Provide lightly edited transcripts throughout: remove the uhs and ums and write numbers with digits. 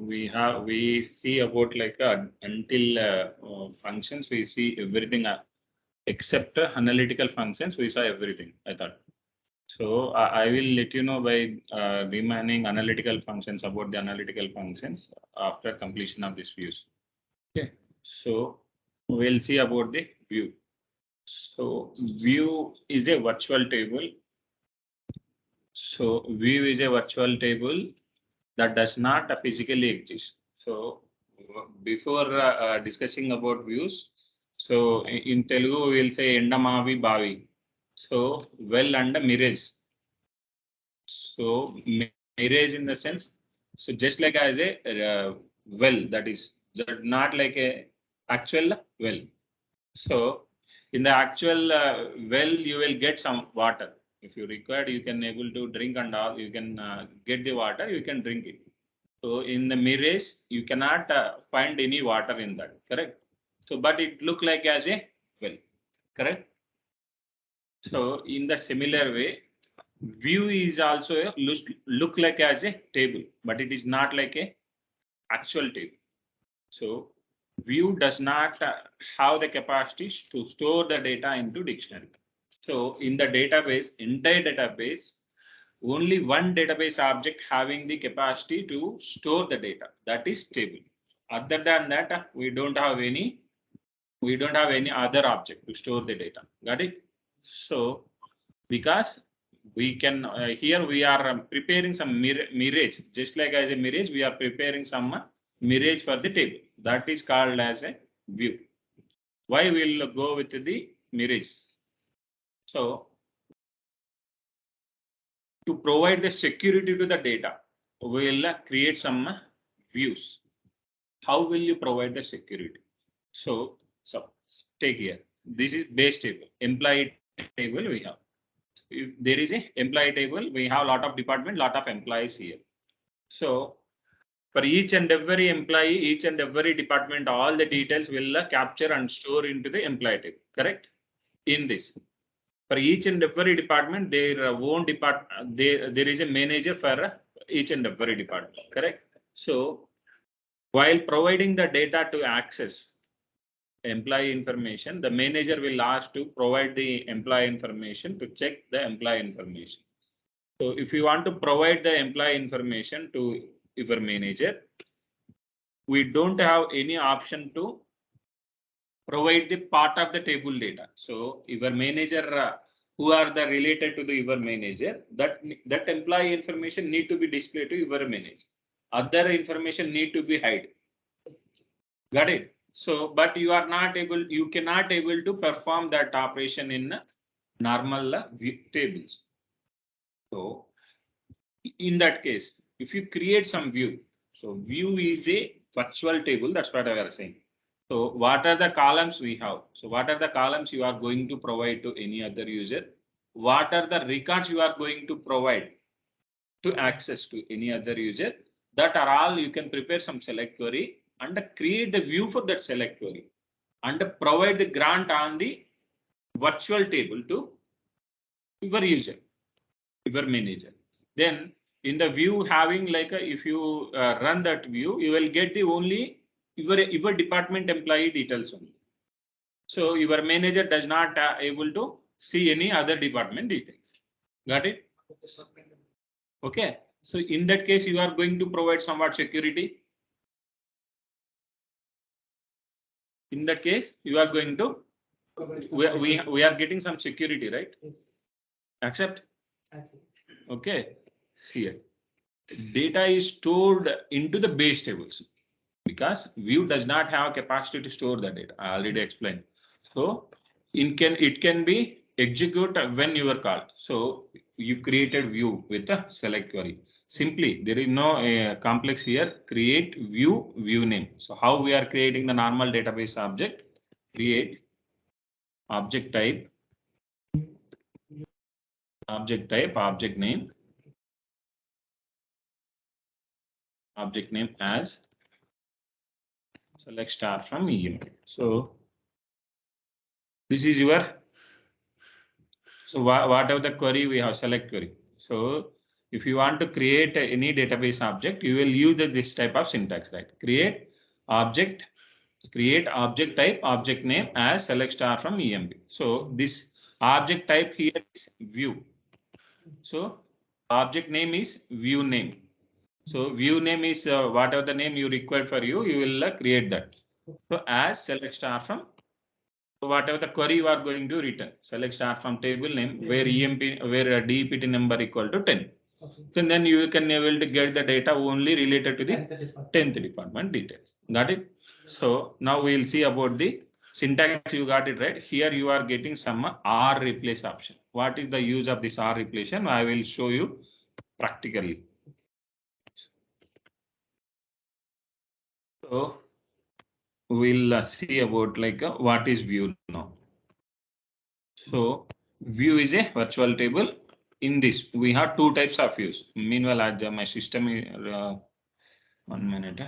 we see about like until functions, we see everything except analytical functions. We saw everything, I thought. So I will let you know by remaining analytical functions about the analytical functions after completion of this views. Okay, so we'll see about the view. So view is a virtual table. So view is a virtual table that does not physically exist. So before discussing about views, so in Telugu we will say Endamavi Bavi. So well and mirage. So mirage in the sense, so just like as a well, that is not like a actual well. So in the actual well, you will get some water. If you require, you can able to drink and all. You can get the water. You can drink it. So in the mirage, you cannot find any water in that. Correct. So but it look like as a well. Correct. So in the similar way, view is also a look like as a table, but it is not like a actual table. So view does not have the capacity to store the data into dictionary. So in the database, entire database, only one database object having the capacity to store the data, that is table. Other than that, we don't have any other object to store the data. Got it? So because we can here we are preparing some mirage, just like as a mirage, we are preparing some mirage for the table. That is called as a view. Why we'll go with the mirage? So to provide the security to the data, we'll create some views. How will you provide the security? So take here. This is base table, employee table we have. If there is a employee table, we have a lot of department, lot of employees here. So for each and every employee, each and every department, all the details will capture and store into the employee table. Correct? In this, for each and every department, their own department, there is a manager for each and every department. Correct? So while providing the data to access employee information, the manager will ask to provide the employee information to check the employee information. So if you want to provide the employee information to your manager, we don't have any option to provide the part of the table data. So your manager, who are the related to the your manager, that employee information need to be displayed to your manager. Other information need to be hide. Got it? So, but you are not able, you cannot able to perform that operation in normal tables. So in that case, if you create some view, so view is a virtual table. That's what I was saying. So what are the columns we have? So what are the columns you are going to provide to any other user? What are the records you are going to provide to access to any other user? That are all you can prepare some select query and create the view for that select query and provide the grant on the virtual table to your user, your manager. Then in the view having like if you run that view, you will get the only your department employee details only. So your manager does not able to see any other department details. Got it? Okay. So in that case, you are going to provide somewhat security. In that case, you are going to we are getting some security, right? Accept. Okay. See here. Data is stored into the base tables because view does not have capacity to store the data. I already explained. So it can be execute when you are called. So you created view with a select query. Simply, there is no complex here. Create view name. So how we are creating the normal database object? Create object type, object name as select star from EM. So this is your, so whatever the query we have select query. So if you want to create any database object, you will use this type of syntax, right? Create object type, object name as select star from EMP. So this object type here is view. So object name is view name. So view name is whatever the name you require for you will create that. So as select star from whatever the query you are going to return, select star from table name where DEPT number equal to 10. Okay. So then you can able to get the data only related to the 10th department details. Got it? So now we will see about the syntax. You got it right. Here you are getting some R replace option. What is the use of this R replace? I will show you practically. So we'll see about what is view now. So view is a virtual table. In this, we have two types of views. Meanwhile, as my system is 1 minute.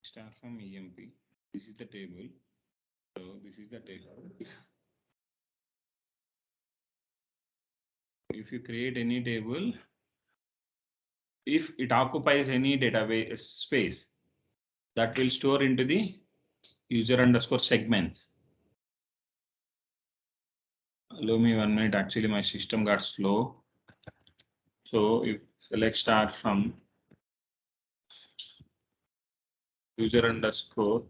Start from EMP. This is the table. So this is the table. If you create any table, if it occupies any database space, that will store into the user underscore segments. Allow me 1 minute. Actually, my system got slow. So if select start from user underscore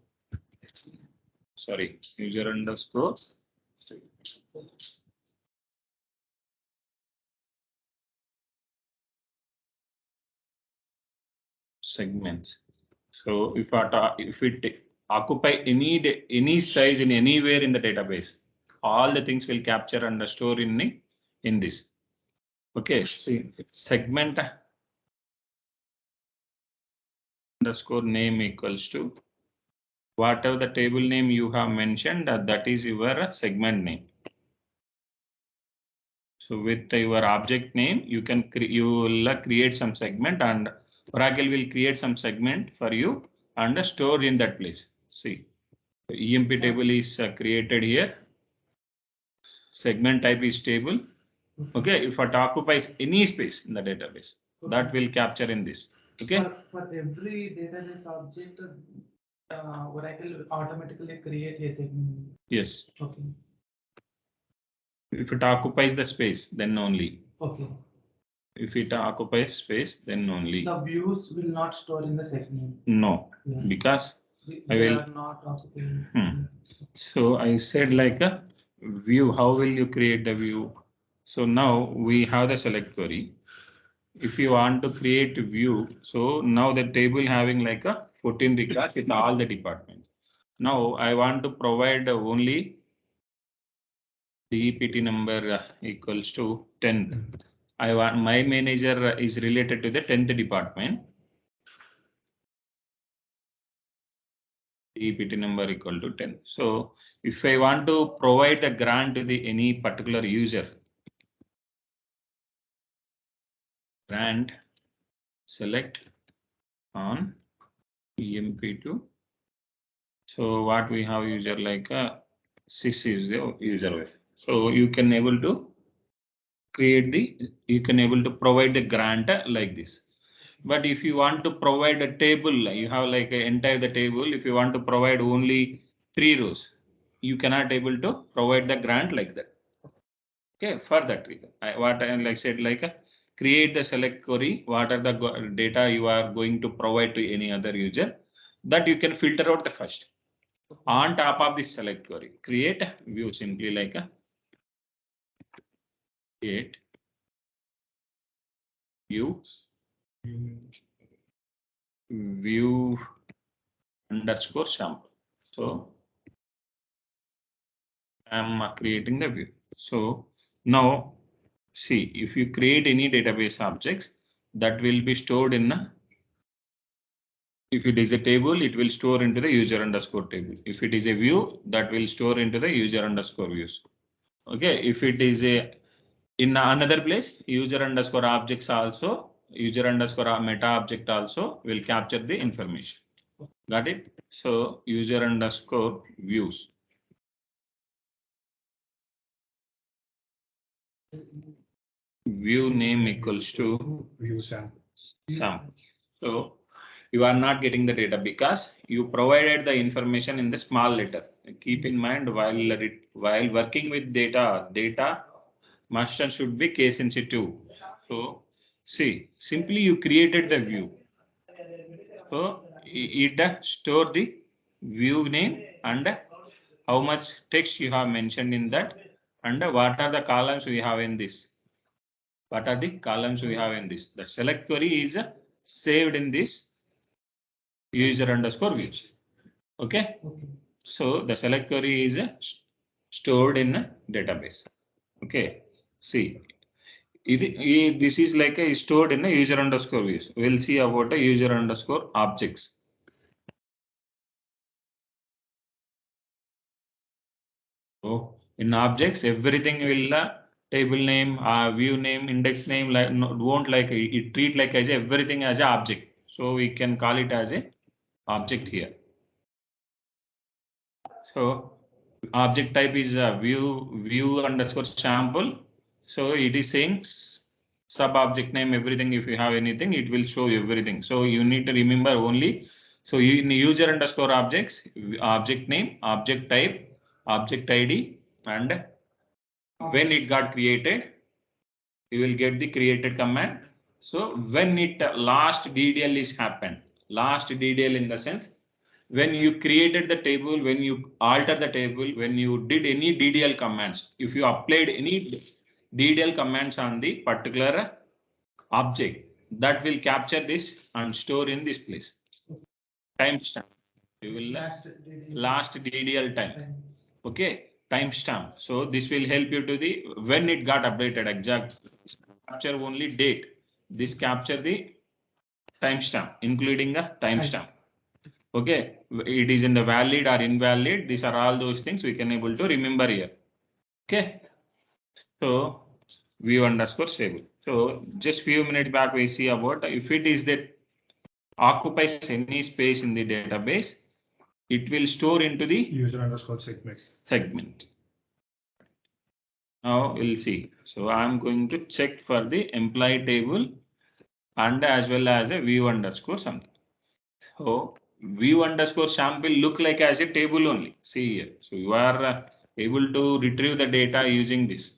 segments. So if it occupy any size in anywhere in the database, all the things will capture and store in this. Okay, see segment underscore name equals to whatever the table name you have mentioned, that is your segment name. So with your object name, you will create some segment, and Oracle will create some segment for you and store in that place. See, the EMP table is created here. Segment type is table. Okay, if it occupies any space in the database, that will capture in this. Okay. For every database object, Oracle will automatically create a segment. Yes. Okay. If it occupies the space, then only. Okay. If it occupies space, then only. The views will not store in the segment. No, because I will not occupying. So I said like a view. How will you create the view? So now we have the select query. If you want to create a view, so now the table having like a 14 records with all the departments. Now I want to provide only DEPT number equals to 10th. I want my manager is related to the 10th department. DEPT number equal to 10. So if I want to provide the grant to the any particular user, grant select on EMP2. So what we have user like sys is the user with. So you can able to provide the grant like this. But if you want to provide a table, you have like an entire the table. If you want to provide only 3 rows, you cannot able to provide the grant like that. Okay, for that reason, what I said create the select query. What are the data you are going to provide to any other user, that you can filter out the first. On top of this select query, create view simply like a create view underscore sample. So I'm creating the view. So now see, if you create any database objects, that will be stored in a, if it is a table, it will store into the user underscore table. If it is a view, that will store into the user underscore views. Okay, if it is a in another place, user underscore objects also, user underscore meta object also will capture the information. Got it? So user underscore views. View name equals to View sample. sample. So you are not getting the data because you provided the information in the small letter. Keep in mind while working with data must and should be case sensitive. So see, simply you created the view. So it store the view name and how much text you have mentioned in that and what are the columns we have in this. What are the columns we have in this? The select query is saved in this user underscore views. Okay. So the select query is stored in a database. Okay. See, this is like a stored in a user underscore views. We'll see about a user underscore objects. So in objects, everything will table name, view name, index name, like won't like it treat like as everything as an object. So we can call it as a object here. So object type is view underscore sample. So it is saying sub object name everything. If you have anything, it will show everything. So you need to remember only. So in user underscore objects, object name, object type, object ID, and when it got created, you will get the created command. So when it last DDL is happened, last DDL in the sense when you created the table, when you alter the table, when you did any DDL commands, if you applied any DDL commands on the particular object, that will capture this and store in this place. Timestamp. You will last DDL time. Okay, timestamp. So this will help you to the when it got updated exact capture only date. This capture the timestamp, including the timestamp. Okay, it is in the valid or invalid. These are all those things we can able to remember here. Okay, so view underscore stable. So just few minutes back we see about if it is that occupies any space in the database, it will store into the User underscore segment. Now we'll see. So I'm going to check for the employee table and as well as a view underscore something. So view underscore sample look like as a table only. See here. So you are able to retrieve the data using this.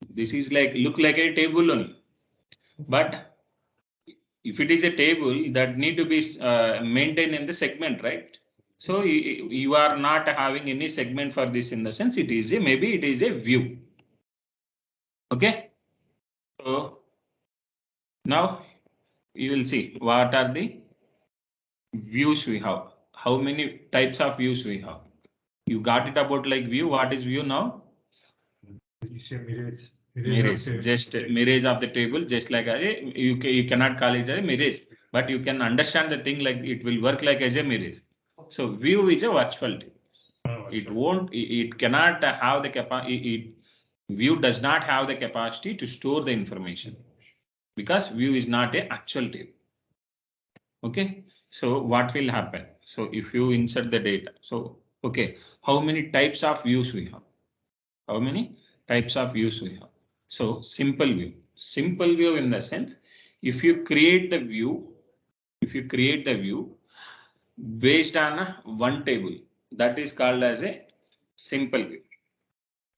This is like look like a table only. But if it is a table that need to be maintained in the segment, right? So you are not having any segment for this in the sense it is a maybe it is a view. Okay. So now you will see what are the views we have. How many types of views we have. You got it about like view. What is view now? You say mirrors. Mirrors, just mirrors of the table, just like you cannot call it a mirrors, but you can understand the thing like it will work like as a mirrors. So view is a virtual table. It won't, it cannot have the capacity. View does not have the capacity to store the information because view is not a actual table. Okay, so what will happen? So if you insert the data, so okay, how many types of views we have? How many types of views we have? So simple view in the sense, if you create the view, based on one table, that is called as a simple view.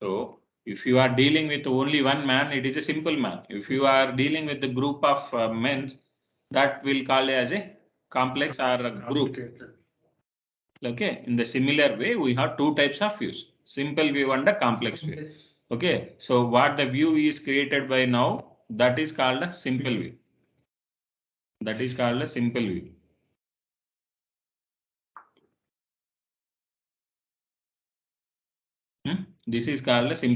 So if you are dealing with only one man, it is a simple man. If you are dealing with the group of men, that will call as a complex or a group. Okay, in the similar way, we have two types of views, simple view and a complex view. Okay, so what the view is created by now, that is called a simple view. That is called a simple view. This is called a simple